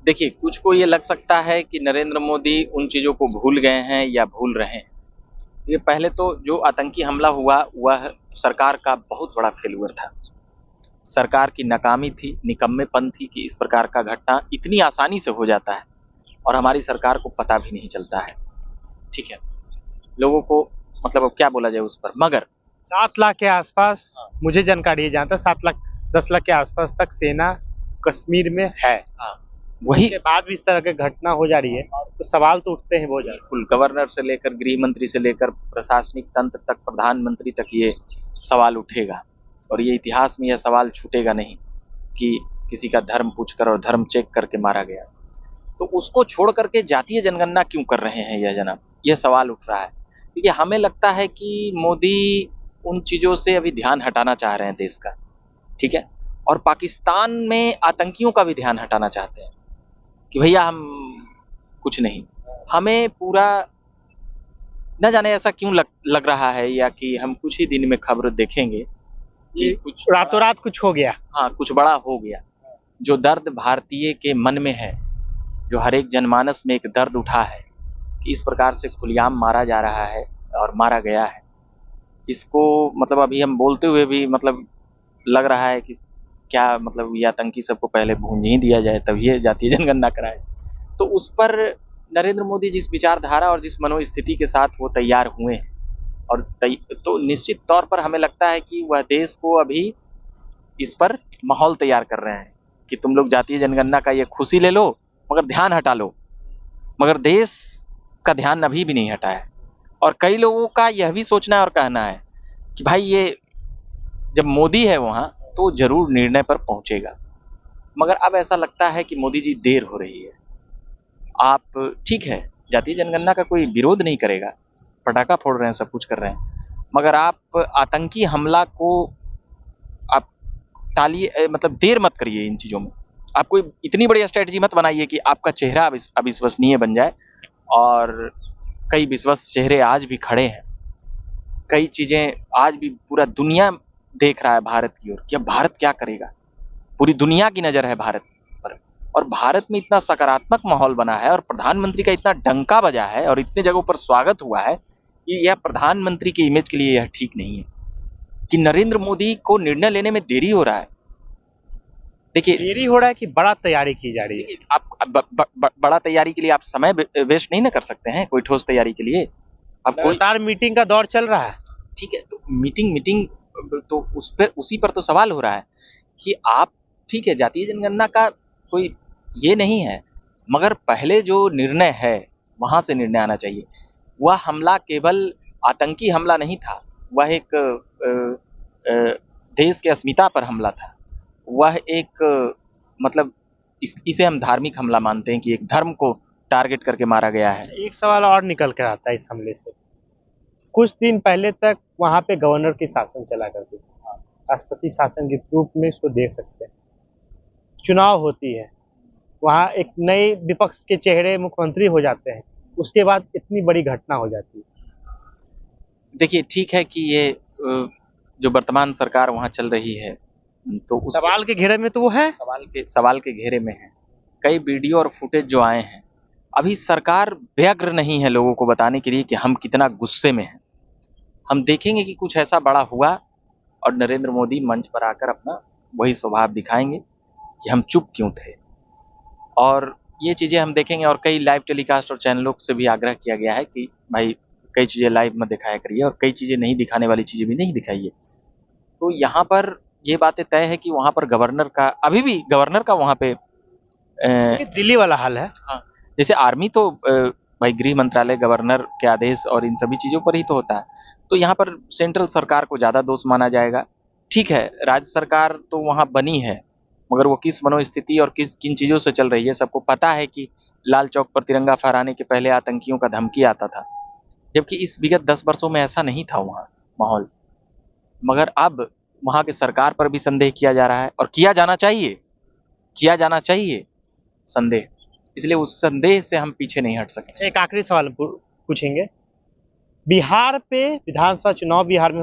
देखिए, कुछ को ये लग सकता है कि नरेंद्र मोदी उन चीज़ों को भूल गए हैं या भूल रहे हैं। ये पहले तो जो आतंकी हमला हुआ, वह सरकार का बहुत बड़ा फेल्योर था। सरकार की नाकामी थी, निकम्मेपन थी कि इस प्रकार का घटना इतनी आसानी से हो जाता है और हमारी सरकार को पता भी नहीं चलता है। ठीक है, लोगों को मतलब अब क्या बोला जाए उस पर, मगर 7 लाख के आसपास मुझे जानकारी है, जहाँ तक 7 लाख 10 लाख के आसपास तक सेना कश्मीर में है। वही उसके बाद भी इस तरह की घटना हो जा रही है तो सवाल तो उठते हैं बहुत ज्यादा। बिल्कुल गवर्नर से लेकर गृह मंत्री से लेकर प्रशासनिक तंत्र तक, प्रधानमंत्री तक ये सवाल उठेगा और ये इतिहास में यह सवाल छूटेगा नहीं कि किसी का धर्म पूछकर और धर्म चेक करके मारा गया। तो उसको छोड़ करके जातीय जनगणना क्यों कर रहे हैं यह जनाब, यह सवाल उठ रहा है। देखिए, हमें लगता है कि मोदी उन चीज़ों से अभी ध्यान हटाना चाह रहे हैं देश का, ठीक है, और पाकिस्तान में आतंकियों का भी ध्यान हटाना चाहते हैं कि भैया हम कुछ नहीं। हमें पूरा न जाने ऐसा क्यों लग रहा है, या कि हम कुछ ही दिन में खबर देखेंगे कि कुछ रातों रात कुछ हो गया। हाँ, कुछ बड़ा हो गया। जो दर्द भारतीय के मन में है, जो हर एक जनमानस में एक दर्द उठा है कि इस प्रकार से खुलेआम मारा जा रहा है और मारा गया है, इसको मतलब अभी हम बोलते हुए भी मतलब लग रहा है कि क्या मतलब ये आतंकी सबको पहले भूंज ही दिया जाए तब ये जातीय जनगणना कराए। तो उस पर नरेंद्र मोदी जिस विचारधारा और जिस मनोस्थिति के साथ वो तैयार हुए हैं और तो निश्चित तौर पर हमें लगता है कि वह देश को अभी इस पर माहौल तैयार कर रहे हैं कि तुम लोग जातीय जनगणना का ये खुशी ले लो मगर ध्यान हटा लो। मगर देश का ध्यान अभी भी नहीं हटा है और कई लोगों का यह भी सोचना है और कहना है कि भाई ये जब मोदी है वहाँ तो जरूर निर्णय पर पहुंचेगा। मगर अब ऐसा लगता है कि मोदी जी देर हो रही है। आप ठीक है, जातीय जनगणना का कोई विरोध नहीं करेगा, पटाखा फोड़ रहे हैं, सब कुछ कर रहे हैं, मगर आप आतंकी हमला को आप टालिए, मतलब देर मत करिए इन चीज़ों में। आप कोई इतनी बड़ी स्ट्रेटजी मत बनाइए कि आपका चेहरा अविश्वसनीय बन जाए। और कई विश्वस चेहरे आज भी खड़े हैं, कई चीज़ें आज भी पूरा दुनिया देख रहा है भारत की ओर कि अब भारत क्या करेगा। पूरी दुनिया की नज़र है भारत पर और भारत में इतना सकारात्मक माहौल बना है और प्रधानमंत्री का इतना डंका बजा है और इतने जगहों पर स्वागत हुआ है कि यह प्रधानमंत्री की इमेज के लिए यह ठीक नहीं है कि नरेंद्र मोदी को निर्णय लेने में देरी हो रहा है। देखिए, देरी हो रहा है कि बड़ा तैयारी की जा रही है। आप बड़ा तैयारी के लिए आप समय वेस्ट नहीं ना कर सकते हैं कोई ठोस तैयारी के लिए। अब कोई लगातार मीटिंग का दौर चल रहा है। ठीक है, तो मीटिंग तो उस पर उसी पर तो सवाल हो रहा है कि आप ठीक है, जातीय जनगणना का कोई ये नहीं है, मगर पहले जो निर्णय है वहां से निर्णय आना चाहिए। वह हमला केवल आतंकी हमला नहीं था, वह एक देश की अस्मिता पर हमला था। वह एक मतलब इसे हम धार्मिक हमला मानते हैं कि एक धर्म को टारगेट करके मारा गया है। एक सवाल और निकल कर आता है इस हमले से। कुछ दिन पहले तक वहाँ पे गवर्नर की शासन चला करती थी, राष्ट्रपति शासन के रूप में इसको देख सकते हैं। चुनाव होती है, वहाँ एक नए विपक्ष के चेहरे मुख्यमंत्री हो जाते हैं, उसके बाद इतनी बड़ी घटना हो जाती है। देखिए, ठीक है कि ये जो वर्तमान सरकार वहाँ चल रही है तो उस सवाल के घेरे में तो वो है। सवाल के घेरे में है। कई वीडियो और फुटेज जो आए हैं, अभी सरकार व्यग्र नहीं है लोगों को बताने के लिए कि हम कितना गुस्से में हैं। हम देखेंगे कि कुछ ऐसा बड़ा हुआ और नरेंद्र मोदी मंच पर आकर अपना वही स्वभाव दिखाएंगे कि हम चुप क्यों थे। और ये चीज़ें हम देखेंगे और कई लाइव टेलीकास्ट और चैनलों से भी आग्रह किया गया है कि भाई कई चीज़ें लाइव मत दिखाया करिए और कई चीज़ें नहीं दिखाने वाली चीज़ें भी नहीं दिखाइए। तो यहाँ पर ये बातें तय है कि वहाँ पर गवर्नर का अभी भी गवर्नर का वहाँ पे दिल्ली वाला हाल है। हाँ, जैसे आर्मी तो भाई गृह मंत्रालय गवर्नर के आदेश और इन सभी चीज़ों पर ही तो होता है। तो यहाँ पर सेंट्रल सरकार को ज़्यादा दोष माना जाएगा। ठीक है, राज्य सरकार तो वहाँ बनी है, मगर वो किस मनोस्थिति और किन चीज़ों से चल रही है सबको पता है कि लाल चौक पर तिरंगा फहराने के पहले आतंकियों का धमकी आता था, जबकि इस विगत 10 वर्षों में ऐसा नहीं था वहाँ माहौल। मगर अब वहाँ की सरकार पर भी संदेह किया जा रहा है और किया जाना चाहिए संदेह। इसलिए उस संदेह से हम पीछे नहीं हट सकते। एक आखिरी सवाल पूछेंगे। बिहार पे विधानसभा चुनाव बिहार में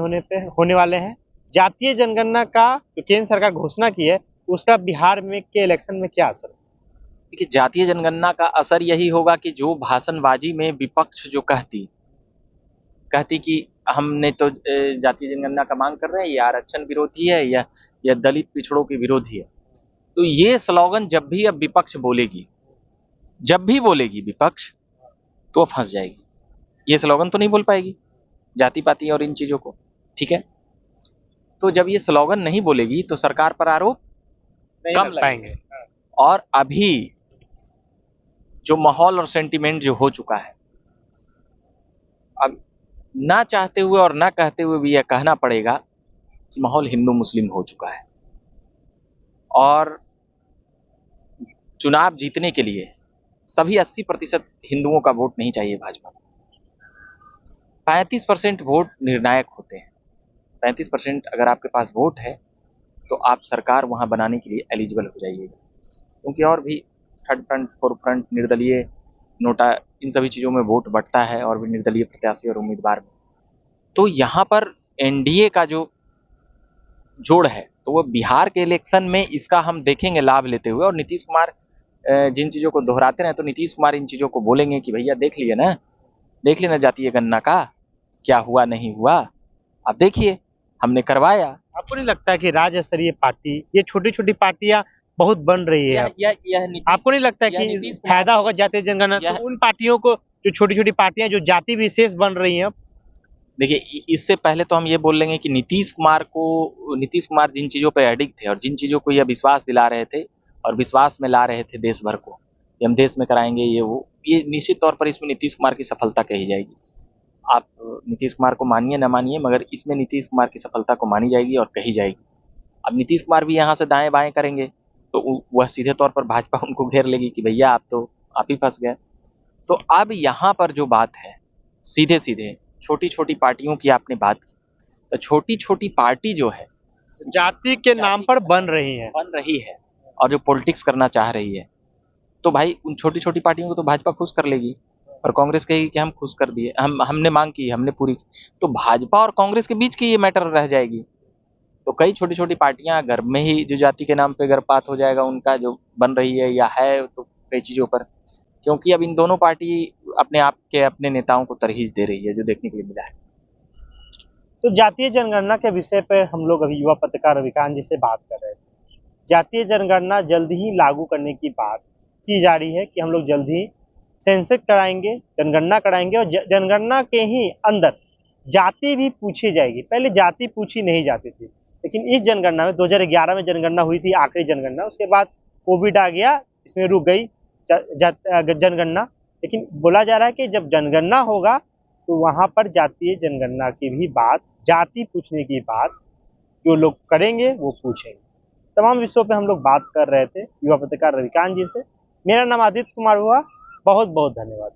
होने वाले हैं। जातीय जनगणना का जो केंद्र सरकार घोषणा की है, उसका बिहार में के इलेक्शन में क्या असर है? देखिए, जातीय जनगणना का असर यही होगा कि जो भाषणबाजी में विपक्ष जो कहती कि हमने तो जातीय जनगणना का मांग कर रहे हैं, ये आरक्षण विरोधी है या दलित पिछड़ों के विरोधी है, तो ये स्लोगन जब भी अब विपक्ष बोलेगी, जब भी बोलेगी विपक्ष, तो फंस जाएगी। ये स्लोगन तो नहीं बोल पाएगी जाति पाति और इन चीजों को, ठीक है। तो जब ये स्लोगन नहीं बोलेगी तो सरकार पर आरोप कम लग पाएंगे। और अभी जो माहौल और सेंटिमेंट जो हो चुका है, अब ना चाहते हुए और ना कहते हुए भी यह कहना पड़ेगा कि माहौल हिंदू मुस्लिम हो चुका है और चुनाव जीतने के लिए सभी 80% हिंदुओं का वोट नहीं चाहिए भाजपा को। 35% वोट निर्णायक होते हैं। 35% अगर आपके पास वोट है तो आप सरकार वहां बनाने के लिए एलिजिबल हो जाइएगा, क्योंकि और भी थर्ड फ्रंट, फोर्थ फ्रंट, निर्दलीय, नोटा, इन सभी चीज़ों में वोट बढ़ता है और भी निर्दलीय प्रत्याशी और उम्मीदवार में। तो यहाँ पर एनडीए का जो जोड़ है तो वो बिहार के इलेक्शन में इसका हम देखेंगे लाभ लेते हुए। और नीतीश कुमार जिन चीज़ों को दोहराते रहे तो नीतीश कुमार इन चीज़ों को बोलेंगे कि भैया देख लिए ना जातीय गणना का क्या हुआ नहीं हुआ, अब देखिए हमने करवाया। आपको नहीं लगता है कि राज्य स्तरीय पार्टी, ये छोटी छोटी पार्टियां बहुत बन रही है? आपको नहीं लगता है कि फायदा होगा जातीय जनगणना से उन पार्टियों को, जो छोटी छोटी पार्टियां जो जाति विशेष बन रही हैं? देखिए, इससे पहले तो हम ये बोल लेंगे कि नीतीश कुमार जिन चीज़ों पर एडिक्ट थे और जिन चीज़ों को यह विश्वास दिला रहे थे और विश्वास में ला रहे थे देश भर को कि हम देश में कराएंगे ये वो, ये निश्चित तौर पर इसमें नीतीश कुमार की सफलता कही जाएगी। आप नीतीश कुमार को मानिए ना मानिए, मगर इसमें नीतीश कुमार की सफलता को मानी जाएगी और कही जाएगी। अब नीतीश कुमार भी यहाँ से दाएं बाएं करेंगे तो वह सीधे तौर पर भाजपा उनको घेर लेगी कि भैया आप ही फंस गए। तो अब यहाँ पर जो बात है, सीधे सीधे छोटी छोटी पार्टियों की आपने बात की, तो छोटी छोटी पार्टी जो है जाति के नाम पर बन रही है और जो पॉलिटिक्स करना चाह रही है, तो भाई उन छोटी छोटी पार्टियों को तो भाजपा खुश कर लेगी और कांग्रेस कहेगी कि हम खुश कर दिए, हमने मांग की, हमने पूरी की। तो भाजपा और कांग्रेस के बीच की ये मैटर रह जाएगी। तो कई छोटी छोटी पार्टियां घर में ही जो जाति के नाम पे गर्भपात हो जाएगा उनका जो बन रही है या है, तो कई चीजों पर, क्योंकि अब इन दोनों पार्टी अपने आप के अपने नेताओं को तरहीज दे रही है, जो देखने के लिए मिला है। तो जातीय जनगणना के विषय पर हम लोग अभी युवा पत्रकार रविकांत जी से बात कर रहे थे। जातीय जनगणना जल्द ही लागू करने की बात की जा रही है कि हम लोग जल्द ही सेंसस कराएंगे, जनगणना कराएंगे और जनगणना के ही अंदर जाति भी पूछी जाएगी। पहले जाति पूछी नहीं जाती थी, लेकिन इस जनगणना में 2011 में जनगणना हुई थी, आखिरी जनगणना, उसके बाद कोविड आ गया, इसमें रुक गई जनगणना। लेकिन बोला जा रहा है कि जब जनगणना होगा तो वहां पर जातीय जनगणना की भी बात, जाति पूछने की बात जो लोग करेंगे वो पूछेंगे। तमाम विषयों पे हम लोग बात कर रहे थे युवा पत्रकार रविकांत जी से। मेरा नाम आदित्य कुमार हुआ। बहुत बहुत धन्यवाद।